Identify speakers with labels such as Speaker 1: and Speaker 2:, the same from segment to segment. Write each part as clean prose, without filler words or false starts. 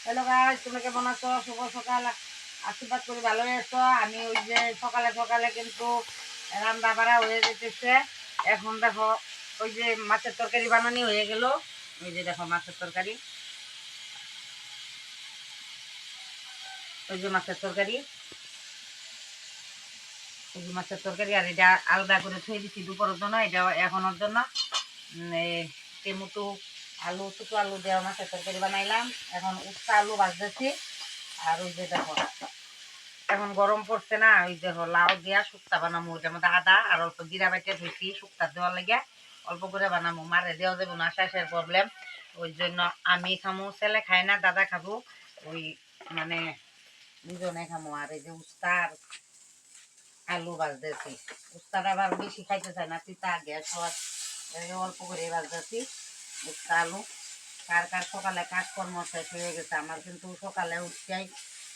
Speaker 1: Hello guys, তোমরা কেমন আছো? শুভ সকাল, আশীর্বাদ করি ভালো আছো। আমি ওই যে সকালে সকালে কিন্তু রান্না বাড়া হয়ে যেতেছে। এখন দেখো ওই যে মাছের তরকারি বানানি হয়ে গেল। ওই যে দেখো মাছের তরকারি, ওই যে মাছের তরকারি, ওই যে মাছের তরকারি। আর এটা আলাদা করে থুয়ে দিচ্ছি দুপুরের জন্য, এটা এখনোর জন্য। টমেটো আলু, ছোটো আলু দেওয়া মাছের তরকারি বানাইলাম। এখন উস্তা আলু ভাজতেছি। আর ওই যে দেখো এখন গরম পড়ছে না, ওই দেখো লাউ দিয়া শুক্তা বানামো। ওইটার মধ্যে আদা আর অল্প জিরা বেটে ধুইছি শুক্তা দেওয়ার লেগে, অল্প করে বানামো। মারে দেওয়া যাবে না, শ্বাসের প্রবলেম। ওই জন্য আমি খামো, ছেলে খায় না, দাদা খাবো। ওই মানে দুজনে খামো। আর এই যে উস্তা আর আলু ভাজতেছি। উস্তাটা আবার বেশি খাইতে চায় না, তিতা গ্যাস হওয়ার, অল্প করে ভাজতেছি উস্তা আলু। কার কার সকালে কাজকর্ম শেষ হয়ে গেছে? আমার কিন্তু সকালে উঠতেই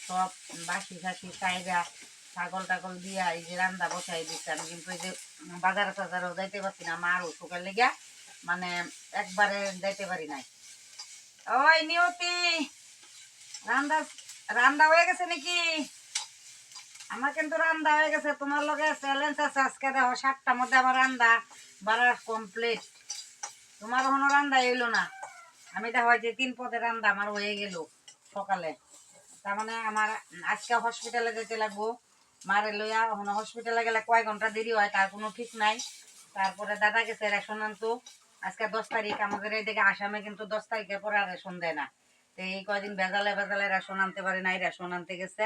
Speaker 1: সব বাসি খাসি চাইরা ছাগল টাগল দিয়া এই যে রান্না বসাই দিচ্ছে। আমি কিন্তু এই যে বাজারে টাজারেও যাইতে পারছি না, আমার অসুখের লেগে মানে একবারে যাইতে পারি নাই। ওই নিয়তি, রান্না রান্না হয়ে গেছে নাকি? আমার কিন্তু রান্না হয়ে গেছে। তোমার লগে চ্যালেঞ্জ আছে আজকে। দেখো 7টার মধ্যে আমার রান্না বাড়া কমপ্লিট। তোমার কোনো রান্না এলো না। আমি দেখো যে 3 পদের রান্না আমার হয়ে গেল সকালে। তার মানে আমার আজকে হসপিটালে যেতে লাগবো মারে লইয়া। ওখানে হসপিটালে গেলে কয় ঘন্টা দেরি হয় তার কোনো ঠিক নাই। তারপরে দাদা গেছে রেশন আনতো। আজকে 10 তারিখ, আমাদের এইদিকে আসামে কিন্তু 10 তারিখের পরে আর রেশন দেয় না। তো এই কয়দিন ভেজালে ভেজালে রেশন আনতে পারি নাই, রেশন আনতে গেছে।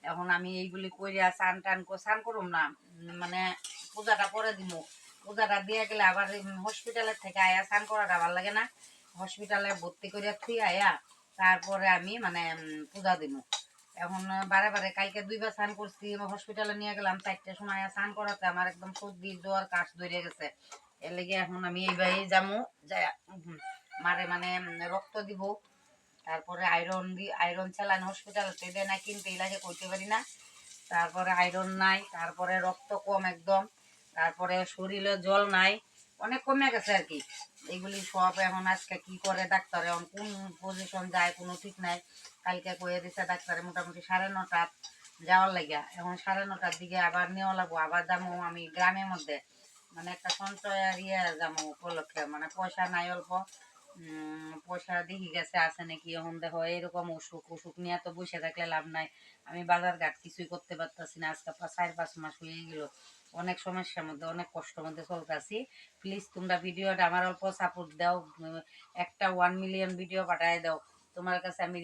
Speaker 1: এখন আমি এইগুলি করিয়া স্নান টান স্নান করুম না, মানে পূজাটা করে দিব। পূজাটা দিয়ে গেলে আবার হসপিটালের থেকে আয়া স্নান করাটা ভালো লাগে না। হসপিটালে ভর্তি করিয়া থুই আয়া তারপরে আমি মানে পূজা দিব। এখন বারে বারে কালকে 2বার স্নান করছি, হসপিটালে নিয়ে গেলাম 4টার সময় স্নান করাতে। আমার একদম সর্দি জ্বর কাশ ধরে গেছে। এর লেগে এখন আমি এইবারই যাবো, যাই মারে মানে রক্ত দিব। তারপরে আয়রন চালান হসপিটালতে দেয় না, কিনতেই লাগে, করতে পারি না। তারপরে আয়রন নাই, তারপরে রক্ত কম একদম, তারপরে শরীরে জল নাই, অনেক কমে গেছে আর কি। এইগুলি সব এখন আজকে কি করে ডাক্তার, এখন কোন পজিশন যায় কোনো ঠিক নাই। কালকে কয়ে দিচ্ছে ডাক্তারে মোটামুটি 9:30 যাওয়ার লাগিয়া। এখন 9:30টার দিকে আবার নেওয়া লাগবো। আবার যাবো আমি গ্রামের মধ্যে, মানে একটা সঞ্চয় ইয়ে যাবো উপলক্ষে, মানে পয়সা নাই অল্প। পয়সা দেখি গেছে আছে নাকি। এখন দেখো এরকম অসুখ অসুখ নিয়ে তো বসে থাকলে লাভ নাই। আমি বাজার ঘাট কিছুই করতে পারতাছি না। আজকে 4-5 মাস হয়ে গেল, অনেক সমস্যার মধ্যে অনেক কষ্টের মধ্যে চলতেছি। প্লিজ তোমরা ভিডিওটা আমার অল্প সাপোর্ট দাও, একটা 1 মিলিয়ন ভিডিও পাঠায় দাও। তোমার কাছে আমি